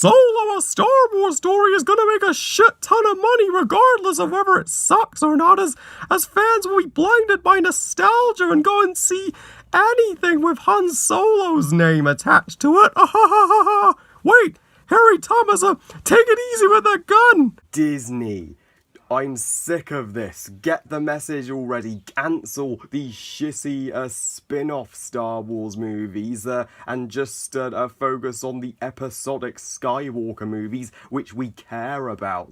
Solo, a Star Wars story is gonna make a shit ton of money regardless of whether it sucks or not, as fans will be blinded by nostalgia and go and see anything with Han Solo's name attached to it. Wait, Harry Thomas, take it easy with that gun! Disney, I'm sick of this. Get the message already. Cancel these shitty spin-off Star Wars movies and just focus on the episodic Skywalker movies, which we care about.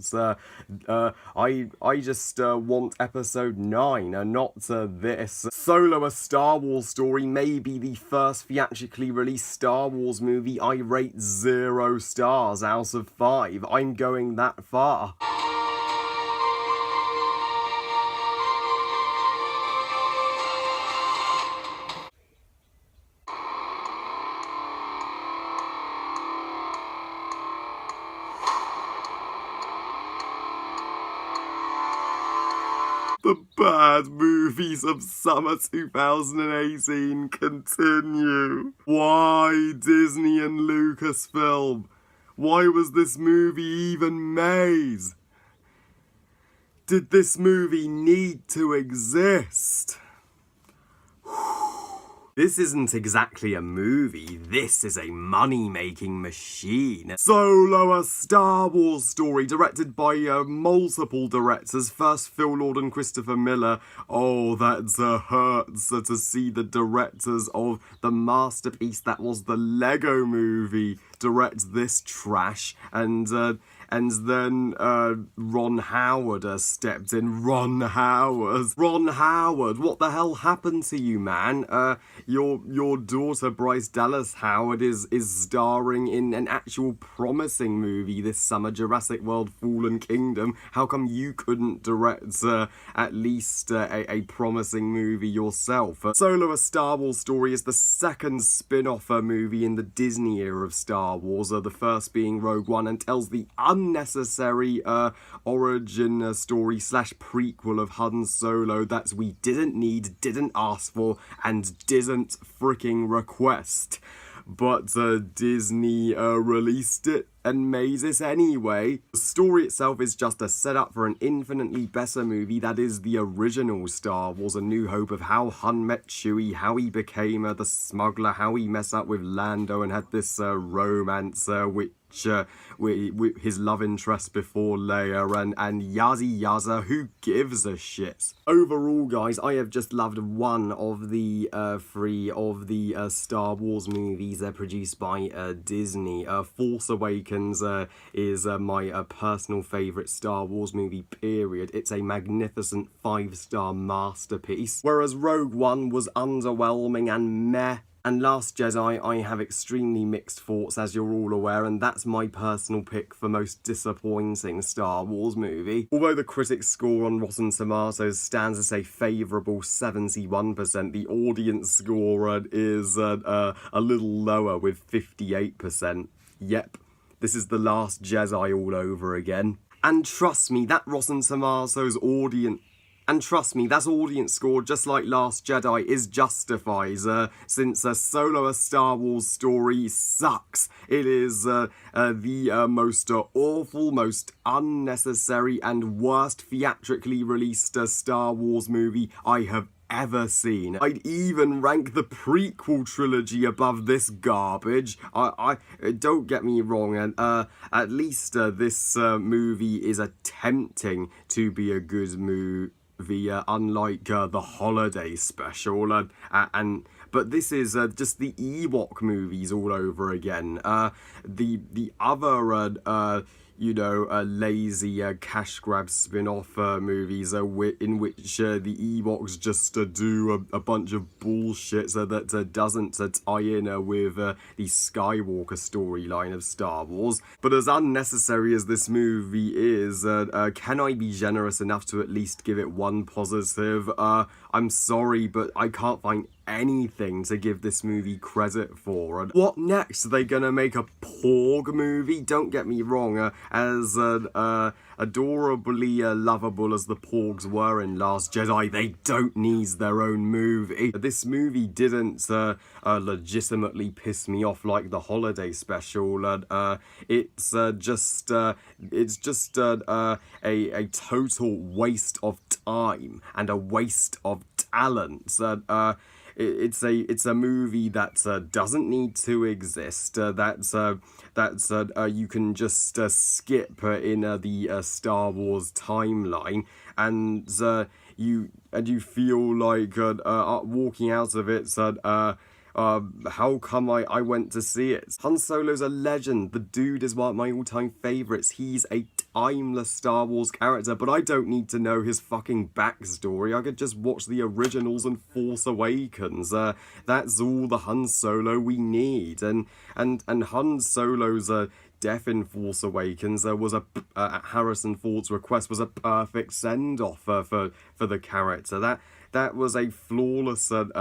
I just want Episode 9 and not this. Solo, a Star Wars story may be the first theatrically released Star Wars movie I rate 0 stars out of 5. I'm going that far. The bad movies of summer 2018 continue. Why Disney and Lucasfilm? Why was this movie even made? Did this movie need to exist? This isn't exactly a movie, this is a money-making machine. Solo, a Star Wars story directed by multiple directors, first Phil Lord and Christopher Miller. Oh, that hurts to see the directors of the masterpiece that was the Lego Movie direct this trash, and then Ron Howard stepped in. Ron Howard, what the hell happened to you, man? Your daughter Bryce Dallas Howard is starring in an actual promising movie this summer, Jurassic World: Fallen Kingdom. How come you couldn't direct at least a promising movie yourself? Solo, a Star Wars story is the second spin-off movie in the Disney era of Star Wars, the first being Rogue One, and tells the unnecessary origin story / prequel of Han Solo that we didn't need, didn't ask for, and didn't freaking request. But Disney released it and made it anyway. The story itself is just a setup for an infinitely better movie that is the original Star Wars: A New Hope, of how Han met Chewie, how he became the smuggler, how he messed up with Lando and had this romance with his love interest before Leia, and yazzy yazza, who gives a shit? Overall, guys, I have just loved one of the 3 of the Star Wars movies produced by Disney. Force Awakens is my personal favourite Star Wars movie, period. It's a magnificent 5-star masterpiece, whereas Rogue One was underwhelming and meh. And Last Jedi, I have extremely mixed thoughts, as you're all aware, and that's my personal pick for most disappointing Star Wars movie. Although the critics' score on Rotten Tomatoes stands as a favourable 71%, the audience score is a little lower with 58%. Yep, this is The Last Jedi all over again. And trust me, that Rotten Tomatoes audience... And trust me, that audience score, just like Last Jedi, is justified, since Solo, a Star Wars story sucks. It is the most awful, most unnecessary, and worst theatrically released Star Wars movie I have ever seen. I'd even rank the prequel trilogy above this garbage. I don't get me wrong, and at least this movie is attempting to be a good movie. Unlike the holiday special, but this is just the Ewok movies all over again. The other lazy cash grab spin-off movies in which the Ewoks just do a bunch of bullshit that doesn't tie in with the Skywalker storyline of Star Wars. But as unnecessary as this movie is, can I be generous enough to at least give it one positive? I'm sorry, but I can't find anything to give this movie credit for. And what next? Are they gonna make a Porg movie? Don't get me wrong, as adorably lovable as the Porgs were in Last Jedi, they don't need their own movie. This movie didn't legitimately piss me off like the holiday special. It's just a total waste of time and a waste of talent. It's a movie that doesn't need to exist. That you can just skip in the Star Wars timeline, and you feel like walking out of it. How come I went to see it? Han Solo's a legend. The dude is one of my all-time favourites. He's a timeless Star Wars character, but I don't need to know his fucking backstory. I could just watch the originals and Force Awakens. That's all the Han Solo we need. And Han Solo's death in Force Awakens was at Harrison Ford's request, was a perfect send-off for the character. That was a flawless an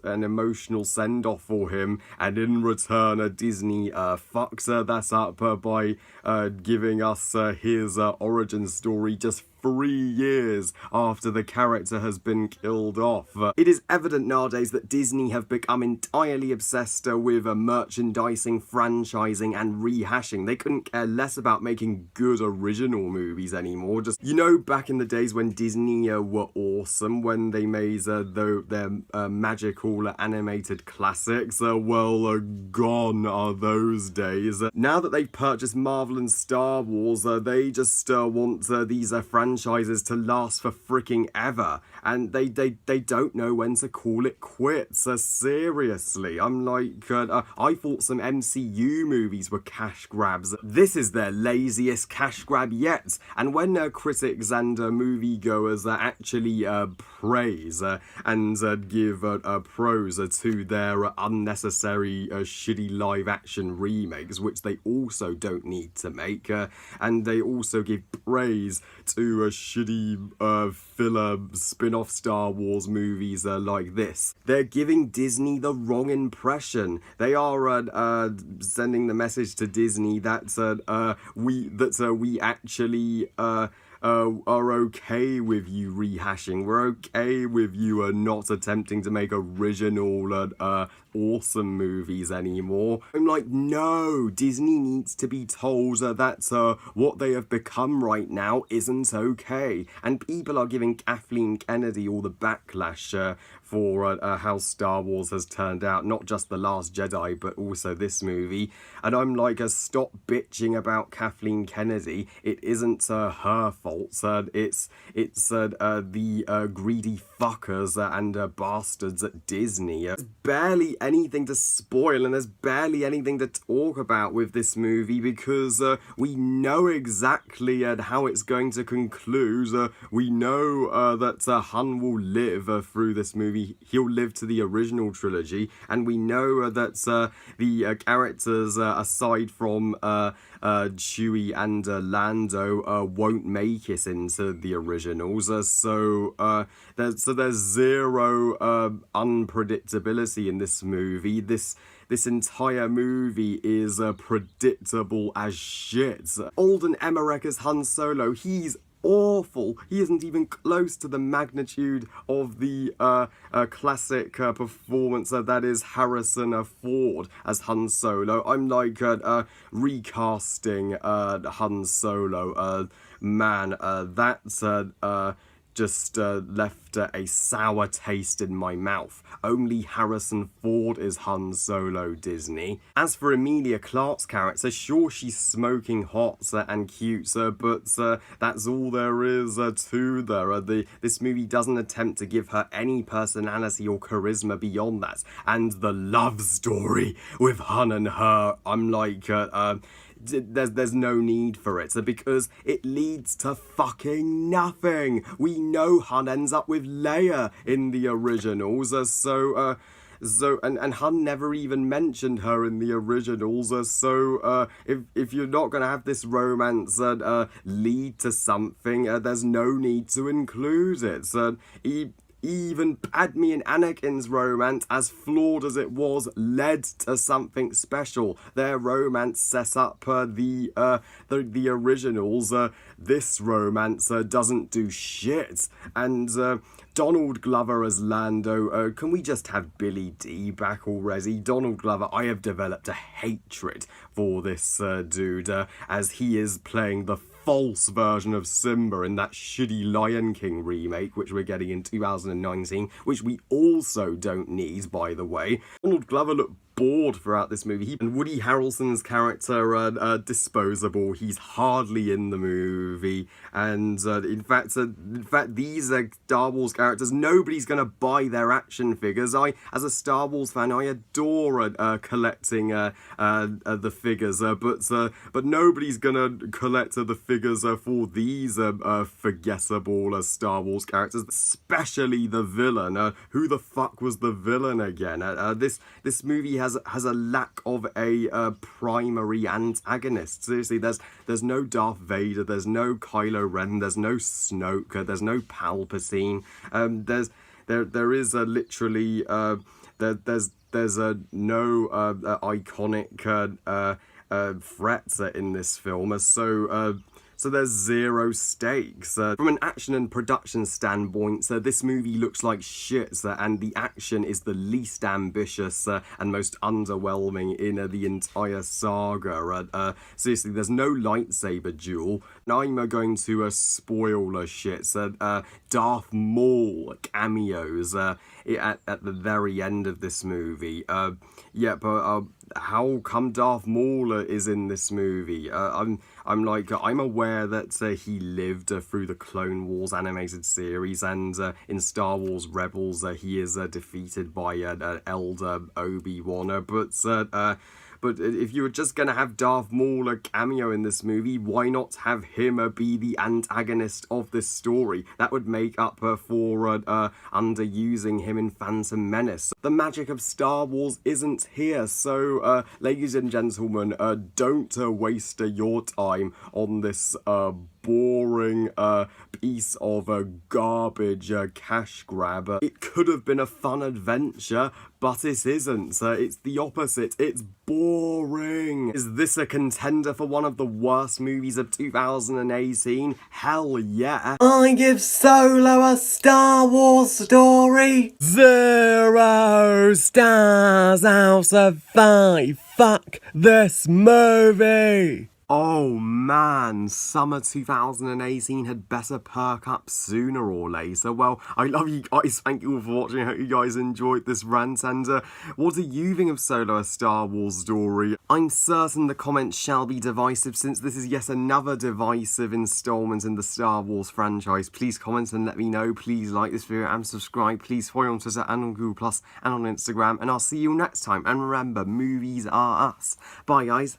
emotional send-off for him, and in return, Disney fucks that up by giving us his origin story just 3 years after the character has been killed off. It is evident nowadays that Disney have become entirely obsessed with merchandising, franchising, and rehashing. They couldn't care less about making good original movies anymore. Just, back in the days when Disney were awesome, when they made their magical animated classics, gone are those days. Now that they've purchased Marvel and Star Wars, they just want these franchises to last for freaking ever, and they don't know when to call it quits. Seriously, I'm like, I thought some MCU movies were cash grabs. This is their laziest cash grab yet, and when critics and moviegoers actually praise and give pros to their unnecessary shitty live action remakes, which they also don't need to make, and they also give praise to shitty filler spin-off Star Wars movies like this. They're giving Disney the wrong impression. They are sending the message to Disney that we actually are okay with you rehashing. We're okay with you not attempting to make original awesome movies anymore. I'm like, no, Disney needs to be told that what they have become right now isn't okay. And people are giving Kathleen Kennedy all the backlash for how Star Wars has turned out, not just The Last Jedi, but also this movie. And I'm like, stop bitching about Kathleen Kennedy. It isn't her fault. It's the greedy fuckers and bastards at Disney. There's barely anything to spoil, and there's barely anything to talk about with this movie, because we know exactly how it's going to conclude. We know that Han will live through this movie. He'll live to the original trilogy, and we know that the characters, aside from Chewie and Lando, won't make it into the originals. So there's zero unpredictability in this movie. This entire movie is predictable as shit. Alden Ehrenreich as Han Solo, he's awful. He isn't even close to the magnitude of the classic performance that is Harrison Ford as Han Solo. I'm like recasting Han Solo. Man, that's just left a sour taste in my mouth. Only Harrison Ford is Han Solo, Disney. As for Emilia Clarke's character, sure, she's smoking hot and cute, but that's all there is to her. This movie doesn't attempt to give her any personality or charisma beyond that. And the love story with Han and her, I'm like, there's no need for it, because it leads to fucking nothing. We know Han ends up with Leia in the originals, and Han never even mentioned her in the originals, if you're not gonna have this romance lead to something, there's no need to include it. even Padme and Anakin's romance, as flawed as it was, led to something special. Their romance set up the originals. This romance doesn't do shit. And Donald Glover as Lando, can we just have Billy D back already? Donald Glover, I have developed a hatred for this dude, as he is playing the false version of Simba in that shitty Lion King remake, which we're getting in 2019, which we also don't need, by the way. Donald Glover looked bored throughout this movie. And Woody Harrelson's character, disposable. He's hardly in the movie. And in fact, these Star Wars characters, nobody's gonna buy their action figures. As a Star Wars fan, I adore collecting the figures, but nobody's gonna collect the figures for these forgettable Star Wars characters, especially the villain. Who the fuck was the villain again? This movie has a lack of a primary antagonist. Seriously, there's no Darth Vader, there's no Kylo Ren, there's no Snoke, there's no Palpatine. There is literally there's no iconic threats in this film. So there's zero stakes. From an action and production standpoint, this movie looks like shit, and the action is the least ambitious and most underwhelming in the entire saga. Seriously, there's no lightsaber duel. Now I'm going to spoil shit. Darth Maul cameos at the very end of this movie. How come Darth Maul is in this movie? I'm aware that he lived through the Clone Wars animated series, and in Star Wars Rebels he is defeated by elder Obi-Wan, but if you were just going to have Darth Maul cameo in this movie, why not have him be the antagonist of this story? That would make up for underusing him in Phantom Menace. The magic of Star Wars isn't here, so ladies and gentlemen, don't waste your time on this boring piece of garbage cash grab. It could have been a fun adventure, but it isn't. It's the opposite. It's boring. Is this a contender for one of the worst movies of 2018? Hell yeah. I give Solo a Star Wars story 0 stars out of 5. Fuck this movie. Oh man, summer 2018 had better perk up sooner or later. Well, I love you guys, thank you all for watching, I hope you guys enjoyed this rant, and what do you think of Solo, a Star Wars story? I'm certain the comments shall be divisive, since this is yet another divisive installment in the Star Wars franchise. Please comment and let me know, please like this video and subscribe, please follow on Twitter and on Google+, and on Instagram, and I'll see you next time, and remember, movies are us. Bye guys.